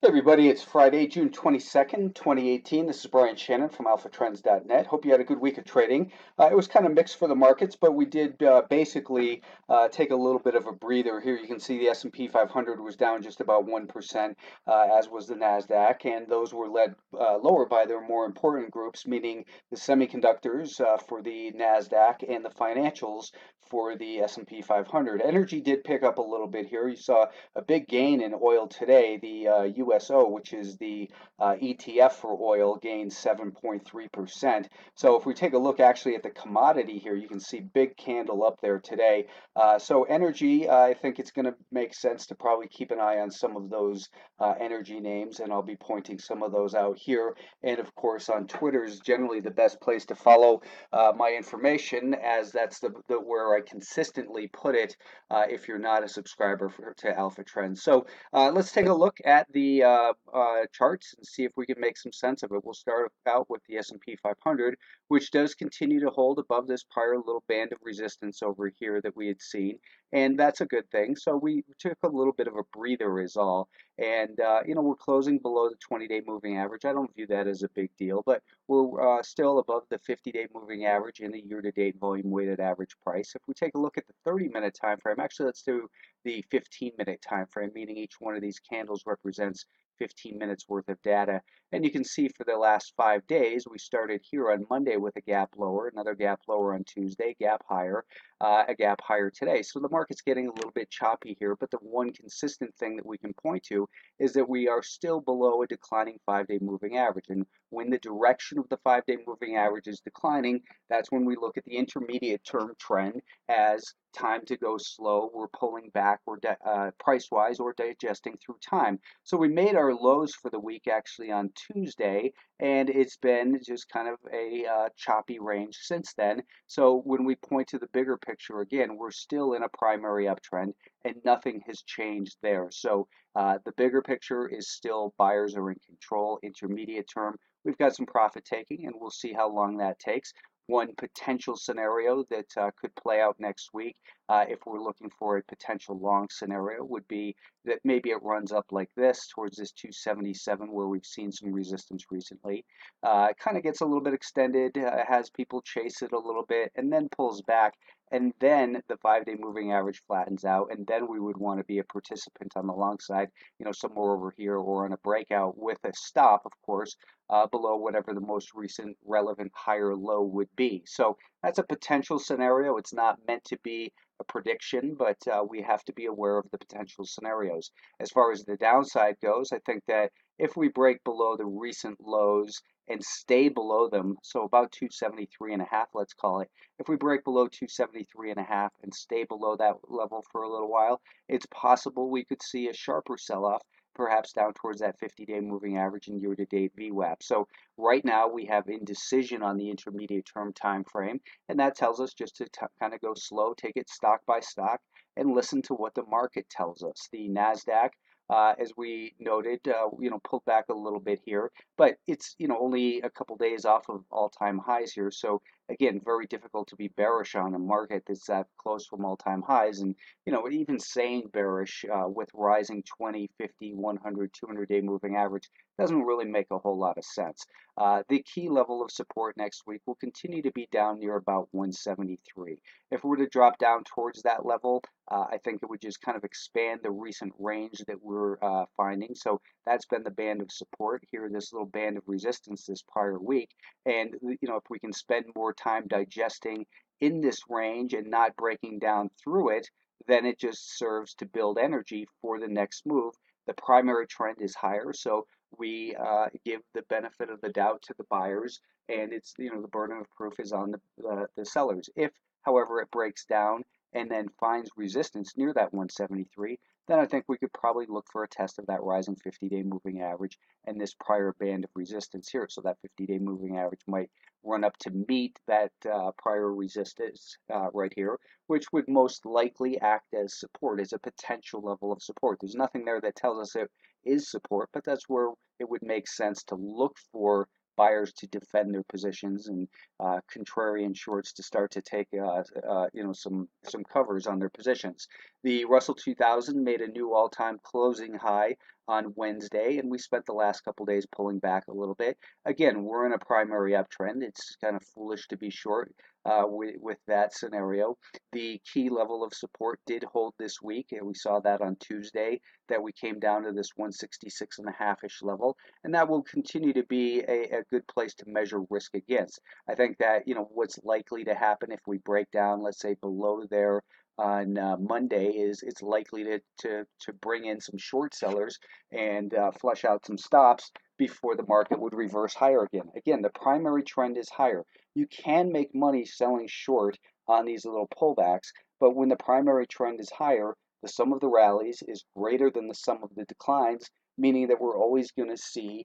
Hey everybody, it's Friday, June 22nd, 2018. This is Brian Shannon from alphatrends.net. Hope you had a good week of trading. It was kind of mixed for the markets, but we did basically take a little bit of a breather. Here you can see the S&P 500 was down just about 1%, as was the NASDAQ, and those were led lower by their more important groups, meaning the semiconductors for the NASDAQ and the financials for the S&P 500. Energy did pick up a little bit here. You saw a big gain in oil today. The USO, which is the ETF for oil, gained 7.3%. So if we take a look actually at the commodity here, you can see big candle up there today. So energy, I think it's going to make sense to probably keep an eye on some of those energy names, and I'll be pointing some of those out here. And of course, on Twitter is generally the best place to follow my information, as that's the where I consistently put it if you're not a subscriber to Alpha Trends. So let's take a look at the charts and see if we can make some sense of it. We'll start out with the S&P 500, which does continue to hold above this prior little band of resistance over here that we had seen, and that's a good thing. So we took a little bit of a breather is all, and we're closing below the 20-day moving average. I don't view that as a big deal, but we're still above the 50-day moving average and the year-to-date volume weighted average price. If we take a look at the 30-minute time frame, actually let's do the 15-minute time frame, meaning each one of these candles represents 15 minutes worth of data. And you can see for the last 5 days, we started here on Monday with a gap lower, another gap lower on Tuesday, gap higher, a gap higher today. So the market's getting a little bit choppy here, but the one consistent thing that we can point to is that we are still below a declining 5-day moving average. And when the direction of the 5-day moving average is declining, that's when we look at the intermediate term trend as time to go slow. We're pulling back, or price-wise, or digesting through time. So we made our lows for the week actually on Tuesday, and it's been just kind of a choppy range since then. So when we point to the bigger picture again, we're still in a primary uptrend, and nothing has changed there. So the bigger picture is still buyers are in control. Intermediate term, we've got some profit taking, and we'll see how long that takes. One potential scenario that could play out next week, if we're looking for a potential long scenario, would be that maybe it runs up like this towards this 277 where we've seen some resistance recently. It kind of gets a little bit extended, has people chase it a little bit, and then pulls back. And then the 5-day moving average flattens out, and then we would want to be a participant on the long side, somewhere over here or on a breakout with a stop, of course, below whatever the most recent relevant higher low would be. So that's a potential scenario. It's not meant to be a prediction, but we have to be aware of the potential scenarios. As far as the downside goes, I think that if we break below the recent lows and stay below them, so about 273.5, let's call it, if we break below 273.5 and stay below that level for a little while, it's possible we could see a sharper sell-off, perhaps down towards that 50-day moving average and year-to-date VWAP. So right now we have indecision on the intermediate term time frame, and that tells us just to kind of go slow, take it stock by stock, and listen to what the market tells us. The NASDAQ, as we noted, pulled back a little bit here, but it's only a couple days off of all-time highs here. So again, very difficult to be bearish on a market that's that close from all-time highs, and even saying bearish with rising 20, 50, 100, 200-day moving average doesn't really make a whole lot of sense. The key level of support next week will continue to be down near about 173. If we were to drop down towards that level, I think it would just kind of expand the recent range that we're finding. So that's been the band of support here, this little band of resistance this prior week. And if we can spend more time digesting in this range and not breaking down through it, then it just serves to build energy for the next move. The primary trend is higher, so we give the benefit of the doubt to the buyers, and it's the burden of proof is on the sellers. If, however, it breaks down and then finds resistance near that 173, then I think we could probably look for a test of that rising 50-day moving average and this prior band of resistance here. So that 50-day moving average might run up to meet that prior resistance right here, which would most likely act as support, as a potential level of support. There's nothing there that tells us it is support, but that's where it would make sense to look for buyers to defend their positions and contrarian shorts to start to take some covers on their positions. The Russell 2000 made a new all-time closing high on Wednesday, and we spent the last couple days pulling back a little bit. Again, we're in a primary uptrend. It's kind of foolish to be short with that scenario. The key level of support did hold this week, and we saw that on Tuesday, that we came down to this 166.5-ish level, and that will continue to be a good place to measure risk against. I think that what's likely to happen if we break down, let's say, below there on Monday, is it's likely to bring in some short sellers and flush out some stops before the market would reverse higher again. Again, the primary trend is higher. You can make money selling short on these little pullbacks, but when the primary trend is higher, the sum of the rallies is greater than the sum of the declines, meaning that we're always going to see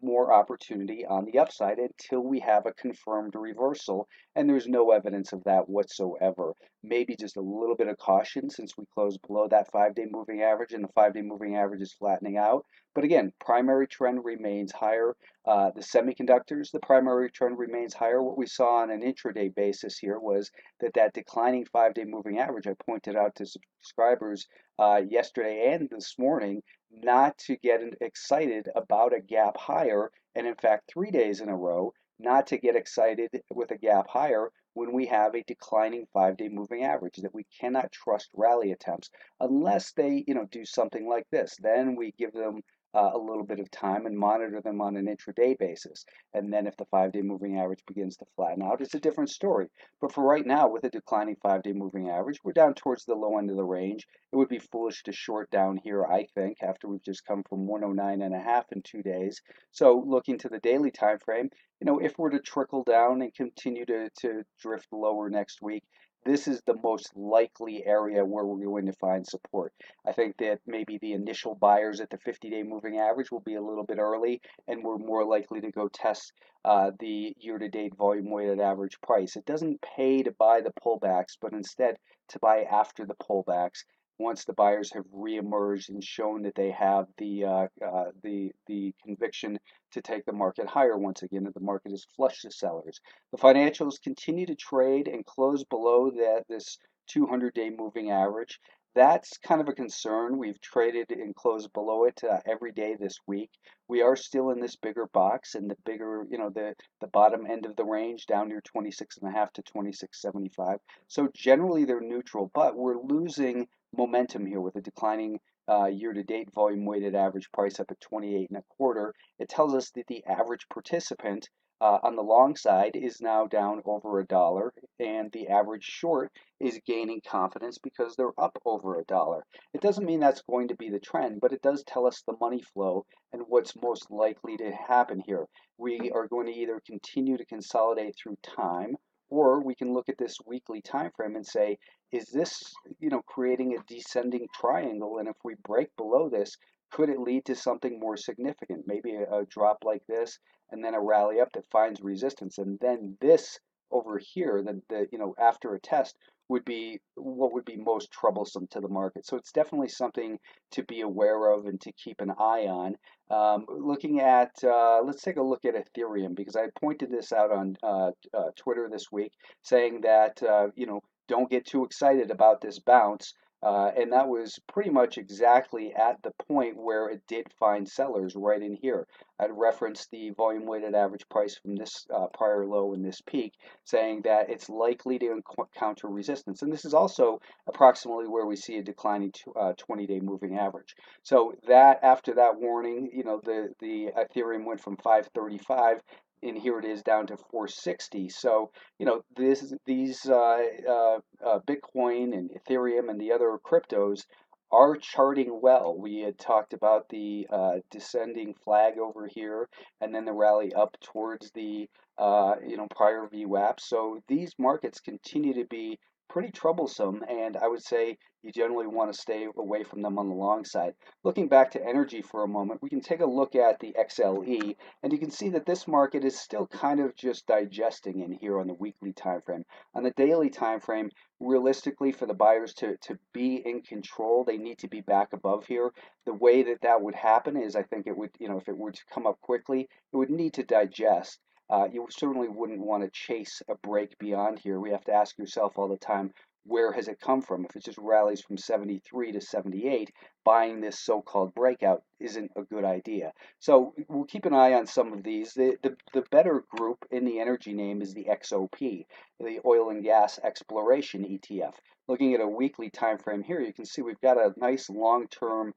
more opportunity on the upside until we have a confirmed reversal, and there's no evidence of that whatsoever. Maybe just a little bit of caution since we closed below that 5-day moving average, and the 5-day moving average is flattening out. But again, primary trend remains higher. The semiconductors, the primary trend remains higher. What we saw on an intraday basis here was that declining 5-day moving average, I pointed out to subscribers yesterday and this morning, not to get excited about a gap higher, and in fact 3 days in a row, not to get excited with a gap higher when we have a declining 5-day moving average, that we cannot trust rally attempts unless they do something like this. Then we give them a little bit of time and monitor them on an intraday basis. And then if the 5-day moving average begins to flatten out, it's a different story. But for right now, with a declining 5-day moving average, we're down towards the low end of the range. It would be foolish to short down here, I think, after we've just come from 109.5 in 2 days. So looking to the daily time frame, if we're to trickle down and continue to drift lower next week, this is the most likely area where we're going to find support. I think that maybe the initial buyers at the 50-day moving average will be a little bit early, and we're more likely to go test the year-to-date volume-weighted average price. It doesn't pay to buy the pullbacks, but instead to buy after the pullbacks, once the buyers have reemerged and shown that they have the conviction to take the market higher once again, that the market is flush to sellers. The financials continue to trade and close below this 200-day moving average. That's kind of a concern. We've traded and closed below it every day this week. We are still in this bigger box, and the bigger, the bottom end of the range down near 26.5 to 26.75. So generally they're neutral, but we're losing momentum here with a declining year-to-date volume-weighted average price up at 28.25. It tells us that the average participant on the long side is now down over $1, and the average short is gaining confidence because they're up over $1. It doesn't mean that's going to be the trend, but it does tell us the money flow and what's most likely to happen here. We are going to either continue to consolidate through time, or we can look at this weekly time frame and say, is this creating a descending triangle? And if we break below this, could it lead to something more significant? Maybe a drop like this, and then a rally up that finds resistance, and then this over here, after a test, would be what would be most troublesome to the market. So it's definitely something to be aware of and to keep an eye on. Looking at, let's take a look at Ethereum, because I pointed this out on Twitter this week, saying that don't get too excited about this bounce. And that was pretty much exactly at the point where it did find sellers right in here. I'd referenced the volume weighted average price from this prior low and this peak, saying that it's likely to encounter resistance. And this is also approximately where we see a declining 20-day moving average. So that after that warning, the Ethereum went from 535, and here it is down to 460. So these Bitcoin and Ethereum and the other cryptos are charting well. We had talked about the descending flag over here, and then the rally up towards the prior VWAP. So these markets continue to be pretty troublesome, and I would say you generally want to stay away from them on the long side. Looking back to energy for a moment, we can take a look at the XLE, and you can see that this market is still kind of just digesting in here on the weekly time frame. On the daily time frame, realistically, for the buyers to be in control, they need to be back above here. The way that that would happen is, I think it would, if it were to come up quickly, it would need to digest. You certainly wouldn't want to chase a break beyond here. We have to ask yourself all the time, where has it come from? If it just rallies from 73 to 78, buying this so-called breakout isn't a good idea. So we'll keep an eye on some of these. The better group in the energy name is the XOP, the Oil and Gas Exploration ETF. Looking at a weekly time frame here, you can see we've got a nice long-term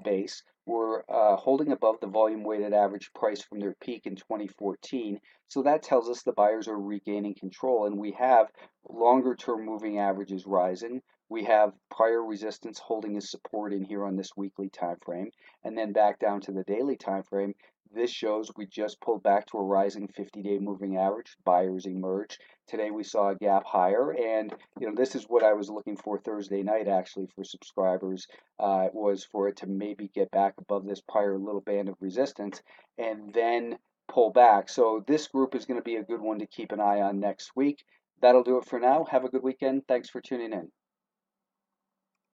base. We're holding above the volume weighted average price from their peak in 2014. So that tells us the buyers are regaining control, and we have longer term moving averages rising. We have prior resistance holding as support in here on this weekly time frame, and then back down to the daily time frame. This shows we just pulled back to a rising 50-day moving average. Buyers emerged. Today we saw a gap higher, and this is what I was looking for Thursday night actually for subscribers. Was for it to maybe get back above this prior little band of resistance and then pull back. So this group is going to be a good one to keep an eye on next week. That'll do it for now. Have a good weekend. Thanks for tuning in.